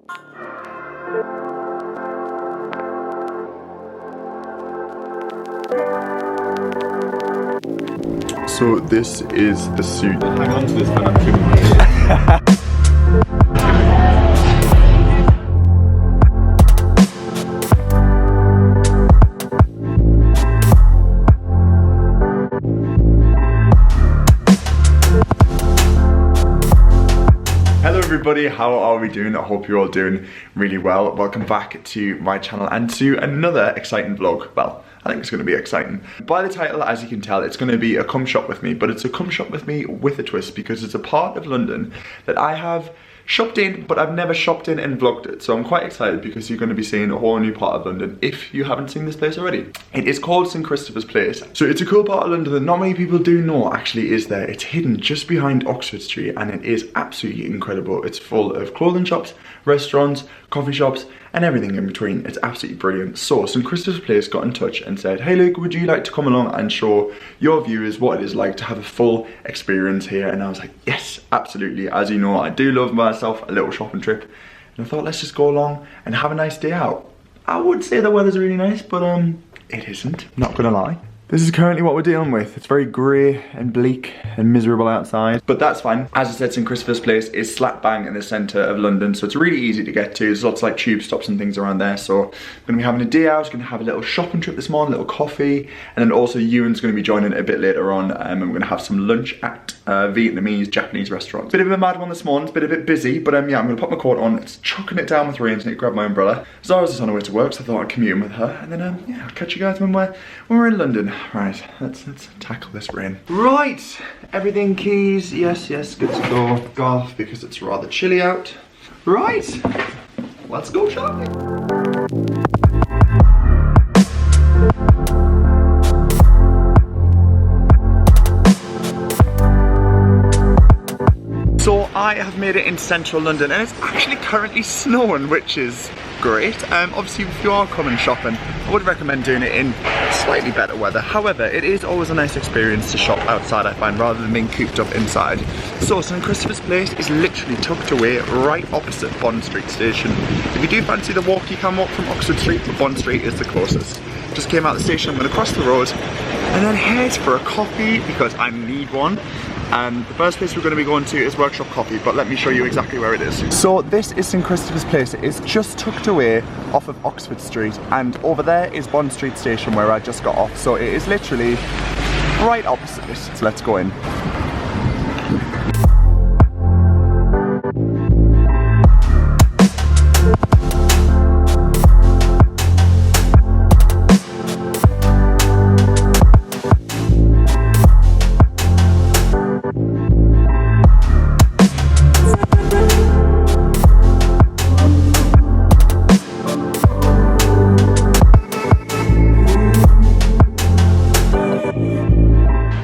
So this is the suit. Hang on to this when I'm filming. Hello everybody, how are we doing? I hope you're all doing really well. Welcome back to my channel and to another exciting vlog. Well, I think it's going to be exciting. By the title, as you can tell, it's going to be a come shop with me, but it's a come shop with me with a twist because it's a part of London that I have shopped in, but I've never shopped in and vlogged it. So I'm quite excited because you're going to be seeing a whole new part of London if you haven't seen this place already. It is called St Christopher's Place. So it's a cool part of London that not many people do know actually is there. It's hidden just behind Oxford Street and it is absolutely incredible. It's full of clothing shops, restaurants, coffee shops, and everything in between. It's absolutely brilliant. So St Christopher's Place got in touch and said, hey Luke, would you like to come along and show your viewers what it is like to have a full experience here? And I was like, yes, absolutely. As you know, I do love myself a little shopping trip. And I thought, let's just go along and have a nice day out. I would say the weather's really nice, but it isn't, not gonna lie. This is currently what we're dealing with. It's very grey and bleak and miserable outside, but that's fine. As I said, St Christopher's Place is slap bang in the centre of London, so it's really easy to get to. There's lots of like tube stops and things around there, so I'm gonna be having a day out, gonna have a little shopping trip this morning, a little coffee, and then also Ewan's gonna be joining a bit later on, and we're gonna have some lunch at Vietnamese, Japanese restaurant. Bit of a mad one this morning, it's been a bit busy, but yeah, I'm gonna put my coat on. It's chucking it down with rain, so I need to grab my umbrella. Zara's just on her way to work, so I thought I'd commute in with her, and then yeah, I'll catch you guys when we're in London. Right, let's tackle this rain. Right, everything keys, yes, good to go off because it's rather chilly out. Right, let's go shopping. So I have made it in central London and it's actually currently snowing, which is great. Obviously if you are coming shopping, I would recommend doing it in slightly better weather. However, it is always a nice experience to shop outside, I find, rather than being cooped up inside. So St Christopher's Place is literally tucked away right opposite Bond Street station. If you do fancy the walk, you can walk from Oxford Street, but Bond Street is the closest. Just came out of the station, I'm gonna cross the road and then head for a coffee because I need one. And the first place we're going to be going to is Workshop Coffee, but let me show you exactly where it is. So this is St Christopher's Place. It is just tucked away off of Oxford Street, and over there is Bond Street Station where I just got off. So it is literally right opposite it. So let's go in.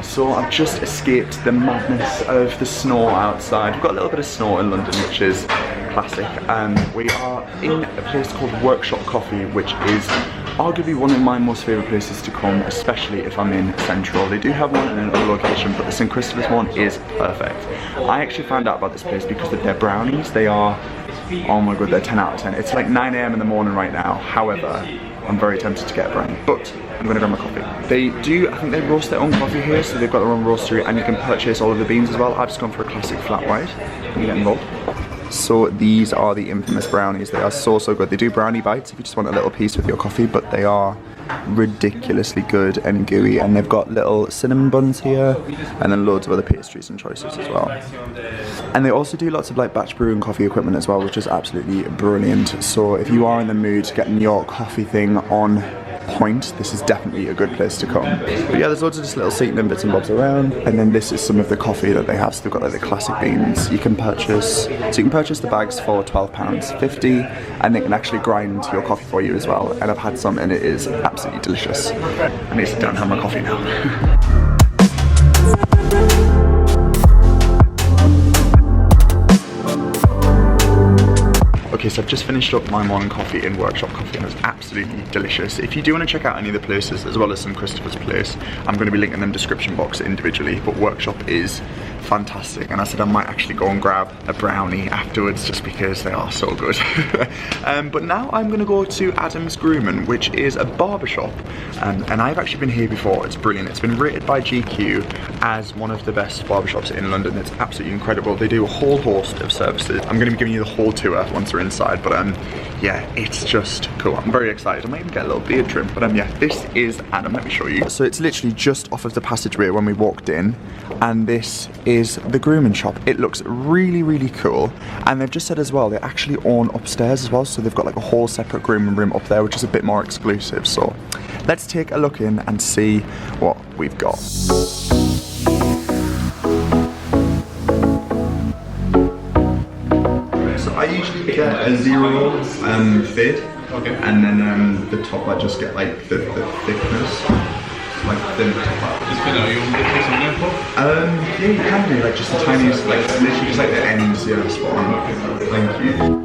So I've just escaped the madness of the snow outside. We've got a little bit of snow in London, which is classic, and we are in a place called Workshop Coffee, which is arguably one of my most favourite places to come, especially if I'm in Central. They do have one in another location, but the St Christopher's one is perfect. I actually found out about this place because of their brownies. They are, oh my god, they're 10 out of 10. It's like 9 AM in the morning right now. However, I'm very tempted to get a brownie, but I'm gonna grab my coffee. They do, I think they roast their own coffee here, so they've got their own roastery and you can purchase all of the beans as well. I've just gone for a classic flat white. You get involved. So these are the infamous brownies. They are so good. They do brownie bites if you just want a little piece with your coffee, but they are ridiculously good and gooey, and they've got little cinnamon buns here and then loads of other pastries and choices as well. And they also do lots of like batch brewing coffee equipment as well, which is absolutely brilliant. So if you are in the mood getting your coffee thing on point, this is definitely a good place to come. But yeah, there's loads of just little seating and bits and bobs around, and then this is some of the coffee that they have. So they've got like the classic beans you can purchase. So you can purchase the bags for £12.50 and they can actually grind your coffee for you as well. And I've had some and it is absolutely delicious. I need to sit down and have my coffee now. Okay, so I've just finished up my morning coffee in Workshop Coffee and it was absolutely delicious. If you do want to check out any of the places as well as some Christopher's place, I'm going to be linking them in the description box individually, but Workshop is fantastic, and I said I might actually go and grab a brownie afterwards just because they are so good. But now I'm going to go to Adam's Grooming, which is a barbershop, and I've actually been here before. It's brilliant. It's been rated by GQ as one of the best barbershops in London. It's absolutely incredible. They do a whole host of services. I'm going to be giving you the whole tour once we're inside, but yeah, it's just cool. I'm very excited. I might even get a little beard trim, but yeah, this is Adam. Let me show you. So it's literally just off of the passageway when we walked in, and this is the grooming shop. It looks really, really cool, and they've just said as well they actually own upstairs as well, so they've got like a whole separate grooming room up there, which is a bit more exclusive. So let's take a look in and see what we've got. I usually get a 0 fade, okay, and then the top I just get like the thickness, like thin top. Just fit out, you want me to take some info? Yeah, you can do like just the tiniest, like literally just like the ends, yeah, spot on. Thank you.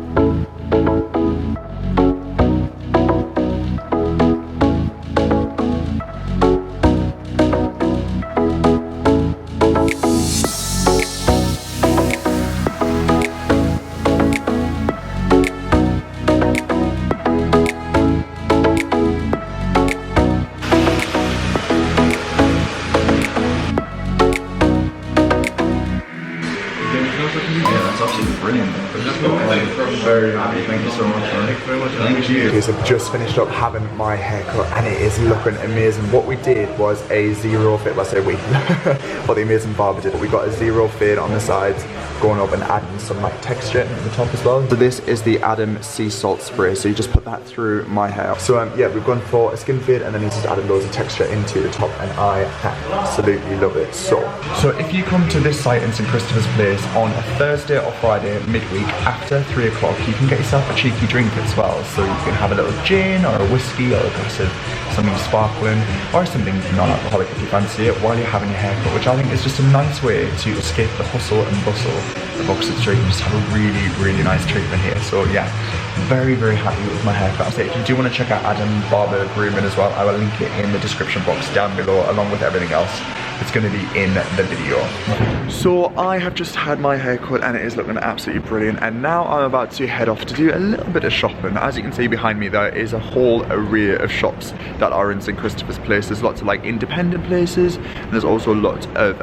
Very happy, thank you so much. Thank you very much. Thank you. Okay, so I've just finished up having my haircut and it is looking amazing. What we did was a 0 fade, let's say we, but the amazing barber did it. We got a 0 fade on the sides, going up and adding some like texture at the top as well. So this is the Adam Sea Salt Spray, so you just put that through my hair. So yeah, we've gone for a skin fade and then he's just added loads of texture into the top, and I absolutely love it. So if you come to this site in St Christopher's Place on a Thursday or Friday midweek after 3 o'clock, you can get yourself a cheeky drink as well. So you can have a little gin or a whiskey or a glass of something sparkling or something non-alcoholic if you fancy it while you're having your haircut, which I think is just a nice way to escape the hustle and bustle of Oxford Street and just have a really, really nice treatment here. So yeah, very, very happy with my haircut. So if you do want to check out Adam Barber Grooming as well, I will link it in the description box down below along with everything else. It's going to be in the video. So I have just had my haircut and it is looking absolutely brilliant, and now I'm about to head off to do a little bit of shopping. As you can see behind me, there is a whole array of shops that are in St Christopher's Place. There's lots of like independent places, and there's also a lot of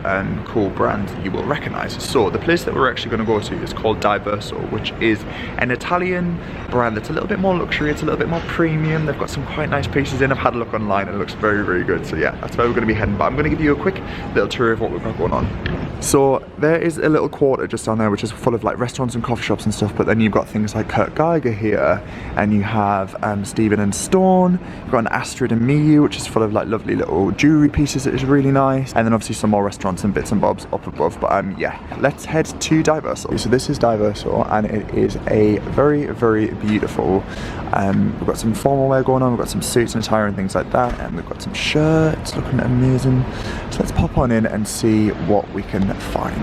cool brands that you will recognize. So the place that we're actually going to go to is called Diverso, which is an Italian brand that's a little bit more luxury, it's a little bit more premium. They've got some quite nice pieces in. I've had a look online and it looks very, very good. So yeah, that's where we're going to be heading, but I'm going to give you a quick little tour of what we've got going on. So there is a little quarter just down there which is full of like restaurants and coffee shops and stuff, but then you've got things like Kurt Geiger here, and you have Stephen and Stone, you've got an Astrid and Miyu which is full of like lovely little jewelry pieces that is really nice, and then obviously some more restaurants and bits and bobs up above. But yeah, let's head to Diverso. So this is Diverso and it is a very, very beautiful, we've got some formal wear going on, we've got some suits and attire and things like that, and we've got some shirts looking amazing. So let's pop on in and see what we can find.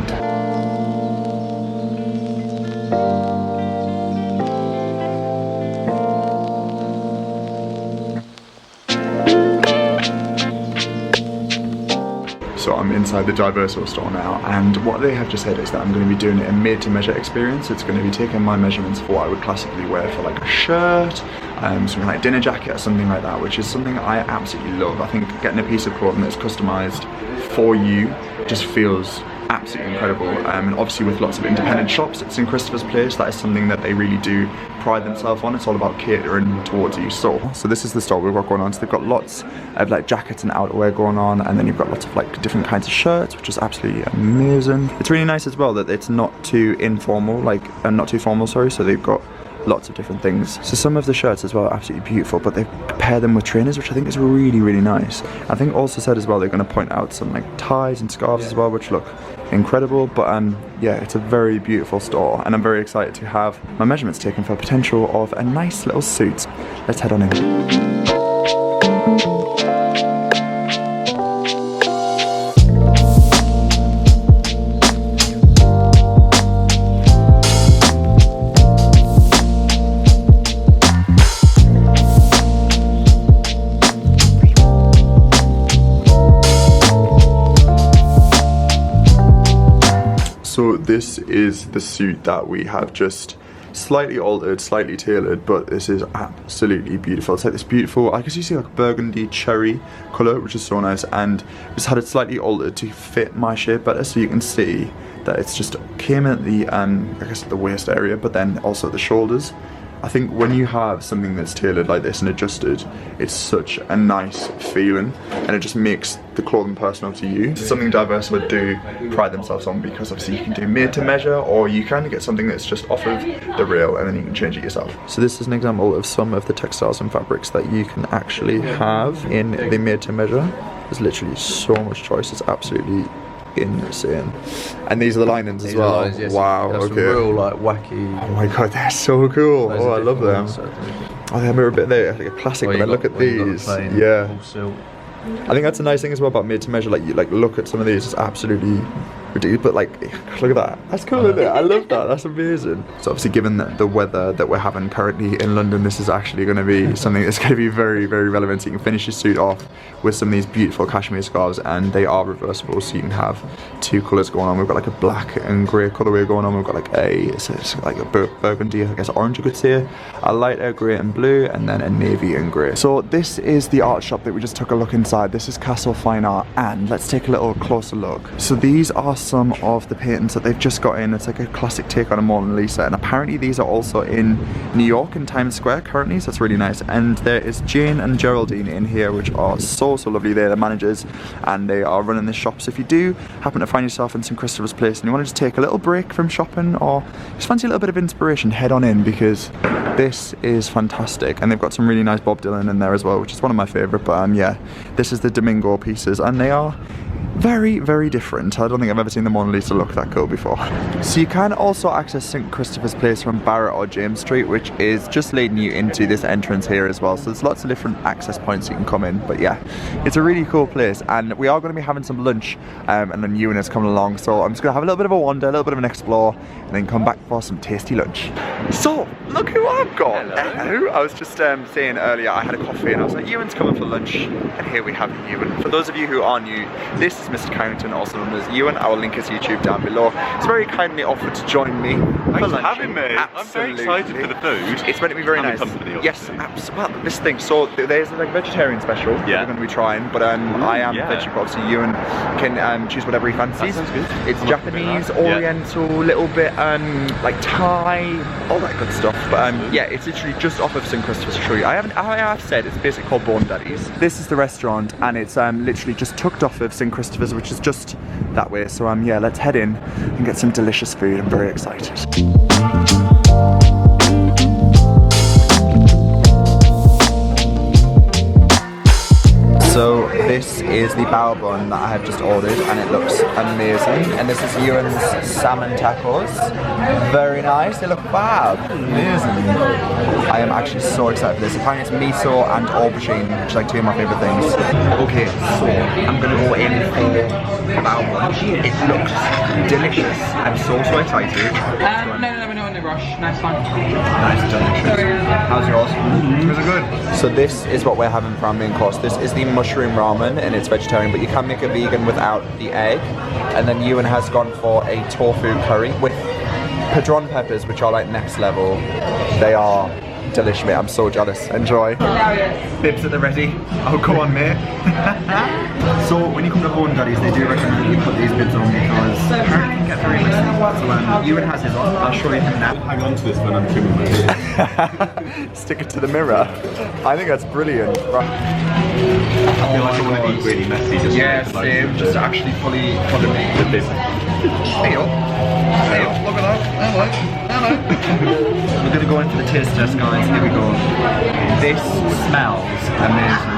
So I'm inside the Diverso store now, and what they have just said is that I'm going to be doing a made-to-measure experience. It's going to be taking my measurements for what I would classically wear for like a shirt, something like a dinner jacket or something like that, which is something I absolutely love. I think getting a piece of clothing that's customized for you just feels absolutely incredible, and obviously with lots of independent shops at St Christopher's Place, that is something that they really do pride themselves on. It's all about catering towards you. So this is the store we've got going on. So they've got lots of like jackets and outerwear going on, and then you've got lots of like different kinds of shirts, which is absolutely amazing. It's really nice as well that it's not too informal, like not too formal, sorry. So they've got lots of different things. So some of the shirts as well are absolutely beautiful, but they pair them with trainers, which I think is really, really nice. I think also said as well they're going to point out some like ties and scarves as well, which look incredible. But yeah, it's a very beautiful store, and I'm very excited to have my measurements taken for potential of a nice little suit. Let's head on in. this is the suit that we have just slightly altered, slightly tailored, but this is absolutely beautiful. It's like this beautiful, I guess you see like burgundy cherry colour, which is so nice, and just had it slightly altered to fit my shape better, so you can see that it's just came in at the I guess at the waist area, but then also at the shoulders. I think when you have something that's tailored like this and adjusted, it's such a nice feeling, and it just makes the clothing personal to you. It's something Diverso would do pride themselves on, because obviously you can do made to measure, or you can get something that's just off of the rail and then you can change it yourself. So this is an example of some of the textiles and fabrics that you can actually have in the made to measure. There's literally so much choice, it's absolutely insane. And these are the linings as well. Lines, yes. Wow, That's okay. some real like wacky. Oh my god, they're so cool. Oh, I love them. Oh, they're a bit there, like a classic, but then look at these. Yeah. I think that's a nice thing as well about made to measure. Like you look at some of these, it's absolutely ridiculous. But like, look at that. That's cool, isn't it? I love that. That's amazing. So obviously, given the weather that we're having currently in London, this is actually going to be something that's going to be very, very relevant. So you can finish your suit off with some of these beautiful cashmere scarves, and they are reversible, so you can have two colours going on. We've got like a black and grey colourway going on. We've got like it's like a burgundy, I guess orange you could say, a lighter grey and blue, and then a navy and grey. So this is the art shop that we just took a look inside. This is Castle Fine Art, and let's take a little closer look. So these are some of the paintings that they've just got in. It's like a classic take on a Mona Lisa, and apparently these are also in New York in Times Square currently, so that's really nice. And there is Jane and Geraldine in here, which are so lovely. They're the managers, and they are running this shop. So if you do happen to find yourself in St Christopher's Place and you want to just take a little break from shopping, or just fancy a little bit of inspiration, head on in, because this is fantastic. And they've got some really nice Bob Dylan in there as well, which is one of my favourite. But yeah, this is the Domingo pieces, and they are very, very different. I don't think I've ever seen the Mona Lisa look that cool before. So you can also access St Christopher's Place from Barrett or James Street, which is just leading you into this entrance here as well. So there's lots of different access points you can come in. But yeah, it's a really cool place, and we are going to be having some lunch, and then Ewan is coming along. So I'm just going to have a little bit of a wander, a little bit of an explore, and then come back for some tasty lunch. So look who I've got. Hello. I was just saying earlier, I had a coffee and I was like, Ewan's coming for lunch, and here we have Ewan. For those of you who are new, this is Mr. Carrington, also known as Ewan. I will link his YouTube down below. He's very kindly offered to join me for lunch. Thanks for having me. Absolutely. I'm very excited for the food. It's meant to be very nice. Company, yes, absolutely. Well, this thing. So there's like a vegetarian special that we're going to be trying, but I am vegetarian. Obviously, Ewan can choose whatever he fancies. That sounds good. It's Japanese, Oriental, little bit like Thai, all that good stuff. But yeah, it's literally just off of St Christopher's Street. I have said it's basically called Born Daddies. This is the restaurant, and it's literally just tucked off of St Christopher's, which is just that way. So yeah, let's head in and get some delicious food. I'm very excited. So this is the bao bun that I have just ordered, and it looks amazing. And this is Ewan's salmon tacos. Very nice, they look fab. Amazing. I am actually so excited for this. Apparently it's miso and aubergine, which are like two of my favourite things. Okay, so I'm gonna go in for the bao bun. It looks delicious. I'm so excited. No, we're not in a rush. Nice one. Nice, delicious. How's yours? Yours are good. So this is what we're having for our main course. This is the mushroom ramen, and it's vegetarian, but you can make it vegan without the egg. And then Ewan has gone for a tofu curry with padron peppers, which are like next level. They are delicious, mate. I'm so jealous. Enjoy. Bibs at the ready. Oh, go on, mate. So when you come to Born Daddies, they do recommend you put these bibs on, because apparently you can get very messy. So Ewan has his on. I'll show you him now. Hang on to this when I'm trimming my hair. Stick it to the mirror. I think that's brilliant. Right. I feel like I want to eat really messy. Just Same. Just actually fully make the bib. Feel. Look at that. Hello. We're gonna go in for the taste test, guys. Here we go. This smells amazing.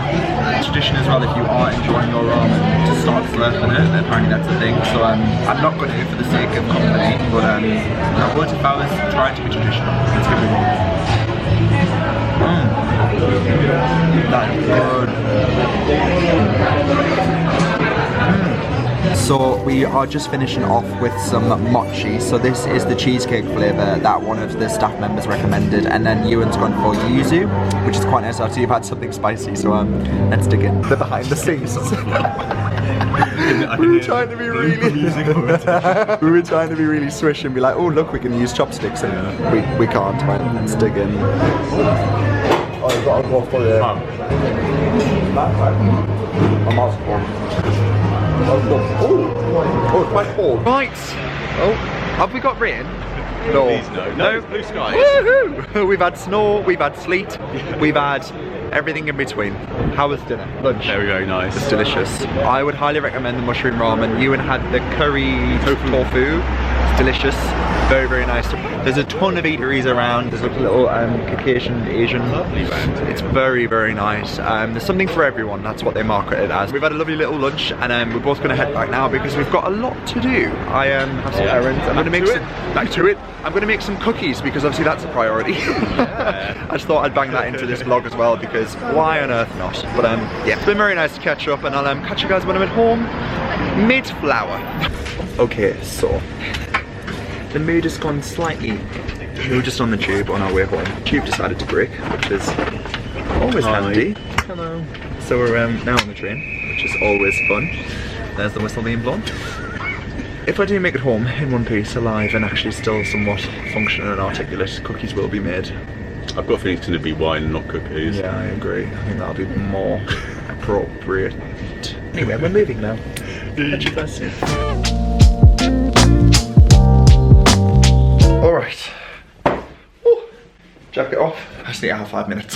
Tradition as well, if you are enjoying your ramen, to start slurping it. Apparently that's a thing. So I'm not going to for the sake of company, but I would if I was trying to be traditional. Let's give it a go. That is good. So we are just finishing off with some mochi. So this is the cheesecake flavour that one of the staff members recommended, and then Ewan's gone for yuzu, which is quite nice. After you've had something spicy, so let's dig in. The behind the scenes. We were trying to be really swish and be like, oh look, we can use chopsticks, and we can't. Right, let's dig in. Oh, you've got to go for the. Oh, quite cold. Right. Oh, have we got rain? No. Please no, blue skies. Woohoo! We've had snow, we've had sleet, we've had everything in between. How was dinner? Lunch? Very, very nice. It's delicious. I would highly recommend the mushroom ramen. Ewan had the curry tofu. It's delicious. Very, very nice. There's a ton of eateries around. There's like a little Caucasian, Asian. Lovely round. It's very, very nice. There's something for everyone. That's what they market it as. We've had a lovely little lunch, and we're both going to head back now because we've got a lot to do. I have some errands. I'm going to make back to it. I'm going to make some cookies because obviously that's a priority. I just thought I'd bang that into this vlog as well because why on earth not? But yeah, it's been very nice to catch up, and I'll catch you guys when I'm at home mid-flower. Okay, so the mood has gone slightly. We were just on the tube on our way home. Tube decided to break, which is always handy. Hello. So we're now on the train, which is always fun. There's the whistle being blown. If I do make it home in one piece, alive and actually still somewhat functional and articulate, cookies will be made. I've got a feeling it's going to be wine, not cookies. Yeah, I agree. I think that'll be more appropriate. Anyway, we're moving now. Catch you guys soon. Alright. Jacket off. I just need to have 5 minutes.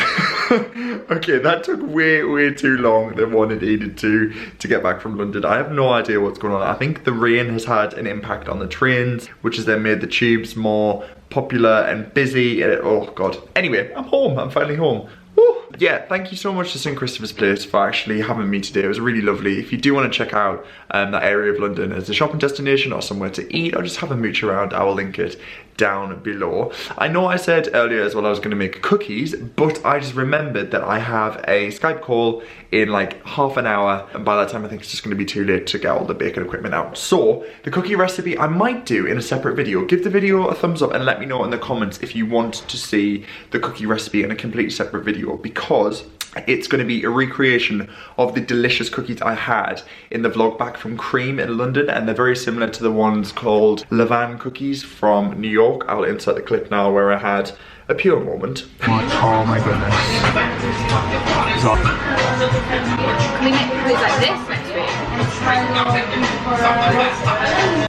Okay, that took way too long than what it needed to get back from London. I have no idea what's going on. I think the rain has had an impact on the trains, which has then made the tubes more popular and busy. Oh god. Anyway, I'm home. I'm finally home. Woo. Yeah, thank you so much to St. Christopher's Place for actually having me today. It was really lovely. If you do want to check out that area of London as a shopping destination or somewhere to eat or just have a mooch around, I will link it down below. I know I said earlier as well I was going to make cookies, but I just remembered that I have a Skype call in like half an hour, and by that time I think it's just going to be too late to get all the baking equipment out. So the cookie recipe I might do in a separate video. Give the video a thumbs up and let me know in the comments if you want to see the cookie recipe in a completely separate video, because it's going to be a recreation of the delicious cookies I had in the vlog back from Cream in London, and they're very similar to the ones called Levan cookies from New York. I'll insert the clip now where I had a pure moment. Oh my goodness. Can we make cookies like this next week?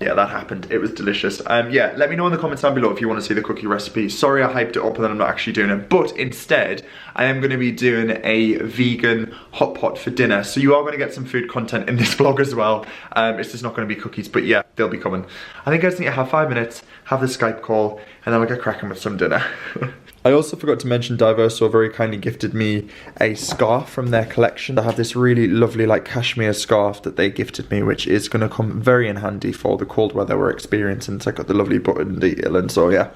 Yeah, that happened. It was delicious. Yeah, let me know in the comments down below if you want to see the cookie recipe. Sorry I hyped it up and then I'm not actually doing it, but instead I am going to be doing a vegan hot pot for dinner. So you are going to get some food content in this vlog as well. It's just not going to be cookies, but yeah, they'll be coming. I think I just need to have 5 minutes, have the Skype call, and then I'll get cracking with some dinner. I also forgot to mention Diverso very kindly gifted me a scarf from their collection. I have this really lovely like cashmere scarf that they gifted me, which is going to come very in handy for the cold weather we're experiencing. It's like got the lovely button detail, and so yeah,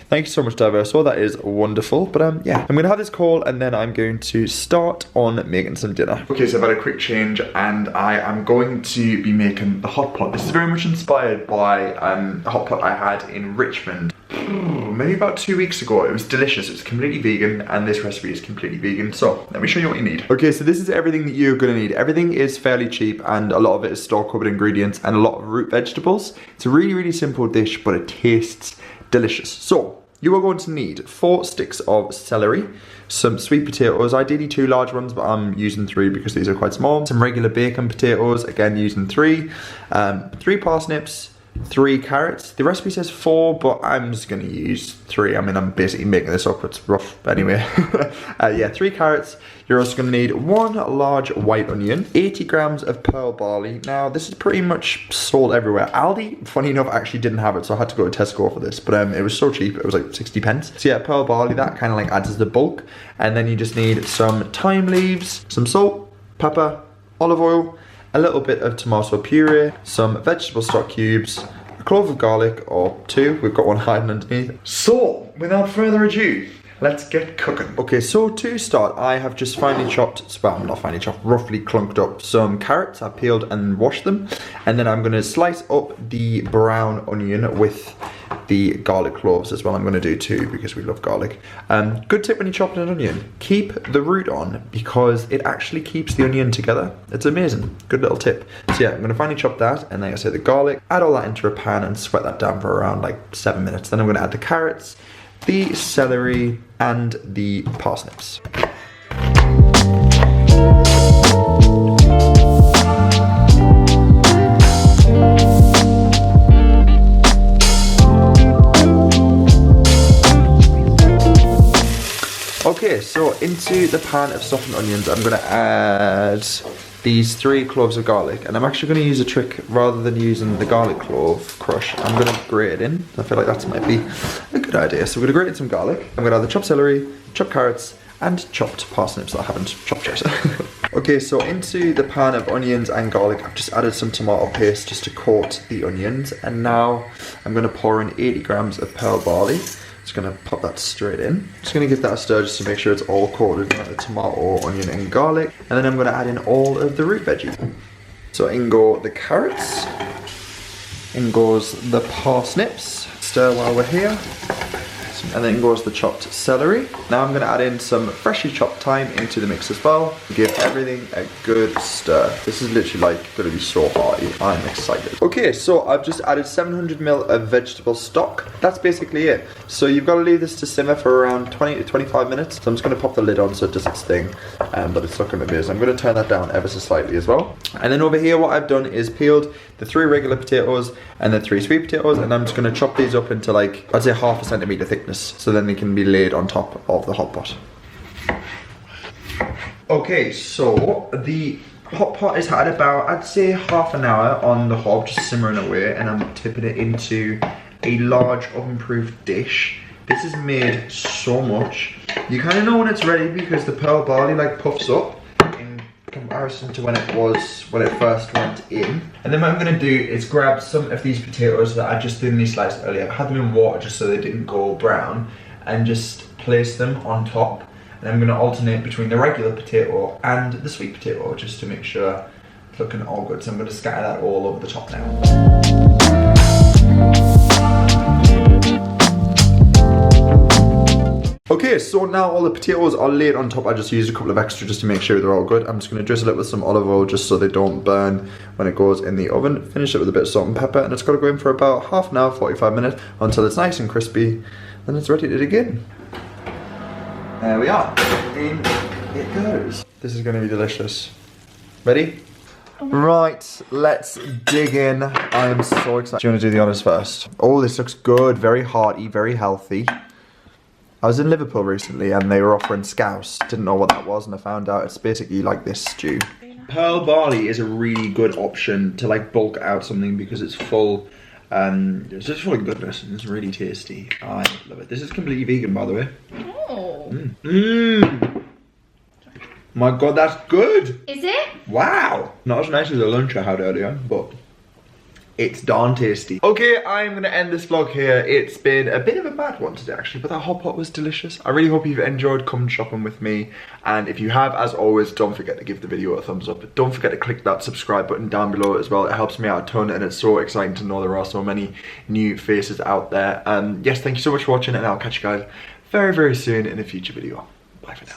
thank you so much Diverso, that is wonderful. But yeah, I'm going to have this call and then I'm going to start on making some dinner. Okay, so I've had a quick change and I am going to be making the hot pot. This is very much inspired by the hot pot I had in Richmond maybe about 2 weeks ago. It was delicious. It was completely vegan, and this recipe is completely vegan. So let me show you what you need. Okay, so this is everything that you're gonna need. Everything is fairly cheap, and a lot of it is store-cupboard ingredients and a lot of root vegetables. It's a really simple dish, but it tastes delicious. So you are going to need 4 sticks of celery, some sweet potatoes, ideally 2 large ones, but I'm using 3 because these are quite small. Some regular bacon potatoes, again using 3. 3 parsnips, 3 carrots. The recipe says 4, but I'm just gonna use 3. I mean, I'm basically making this up, it's rough anyway. Yeah, 3 carrots. You're also gonna need 1 large white onion, 80 grams of pearl barley. Now, this is pretty much sold everywhere. Aldi, funny enough, actually didn't have it, so I had to go to Tesco for this, but it was so cheap, it was like 60 pence. So yeah, pearl barley, that kind of like adds to the bulk. And then you just need some thyme leaves, some salt, pepper, olive oil, a little bit of tomato puree, some vegetable stock cubes, a clove of garlic or 2, we've got one hiding underneath. So, without further ado, let's get cooking. Okay, so to start, I have just finely chopped, well, not finely chopped, roughly clunked up some carrots. I peeled and washed them. And then I'm gonna slice up the brown onion with the garlic cloves as well. I'm gonna do too because we love garlic. Good tip when you're chopping an onion, keep the root on because it actually keeps the onion together. It's amazing, good little tip. So yeah, I'm gonna finely chop that and like I said, the garlic, add all that into a pan and sweat that down for around like 7 minutes. Then I'm gonna add the carrots, the celery and the parsnips. Okay, so into the pan of softened onions, I'm gonna add these 3 cloves of garlic, and I'm actually gonna use a trick rather than using the garlic clove crush. I'm gonna grate it in. I feel like that might be a good idea. So we're gonna grate in some garlic. I'm gonna add the chopped celery, chopped carrots, and chopped parsnips that I haven't chopped yet. Okay, so into the pan of onions and garlic, I've just added some tomato paste just to coat the onions, and now I'm gonna pour in 80 grams of pearl barley. Just gonna pop that straight in. Just gonna give that a stir just to make sure it's all coated in the tomato, onion and garlic. And then I'm gonna add in all of the root veggies. So in go the carrots, in goes the parsnips. Stir while we're here. And then goes the chopped celery. Now I'm gonna add in some freshly chopped thyme into the mix as well. Give everything a good stir. This is literally like gonna be so hearty. I'm excited. Okay, so I've just added 700 ml of vegetable stock. That's basically it. So you've got to leave this to simmer for around 20 to 25 minutes. So I'm just gonna pop the lid on so it does its thing. But it's looking amazing. I'm gonna turn that down ever so slightly as well. And then over here what I've done is peeled the 3 regular potatoes and the 3 sweet potatoes, and I'm just gonna chop these up into like, I'd say half a centimetre thickness, so then they can be laid on top of the hot pot. Okay, so the hot pot has had about, I'd say half an hour on the hob, just simmering away, and I'm tipping it into a large oven-proof dish. This is made so much. You kind of know when it's ready because the pearl barley like puffs up in comparison to when it first went in. And then what I'm gonna do is grab some of these potatoes that I just thinly sliced earlier. I've had them in water just so they didn't go brown, and just place them on top. And I'm gonna alternate between the regular potato and the sweet potato just to make sure it's looking all good. So I'm gonna scatter that all over the top now. Okay, so now all the potatoes are laid on top. I just used a couple of extra just to make sure they're all good. I'm just going to drizzle it with some olive oil just so they don't burn when it goes in the oven. Finish it with a bit of salt and pepper, and it's got to go in for about half an hour, 45 minutes until it's nice and crispy. Then it's ready to dig in. There we are. In it goes. This is going to be delicious. Ready? Right, let's dig in. I am so excited. Do you want to do the honours first? Oh, this looks good. Very hearty, very healthy. I was in Liverpool recently and they were offering scouse. Didn't know what that was, and I found out it's basically like this stew. Pearl barley is a really good option to like bulk out something because it's full. It's just full of goodness and it's really tasty. I love it. This is completely vegan, by the way. Oh. My god, that's good. Is it? Wow. Not as nice as the lunch I had earlier, but it's darn tasty. Okay, I'm gonna end this vlog here. It's been a bit of a bad one today actually, but that hot pot was delicious. I really hope you've enjoyed coming shopping with me. And if you have, as always, don't forget to give the video a thumbs up. Don't forget to click that subscribe button down below as well. It helps me out a ton and it's so exciting to know there are so many new faces out there. Yes, thank you so much for watching, and I'll catch you guys very, very soon in a future video. Bye for now.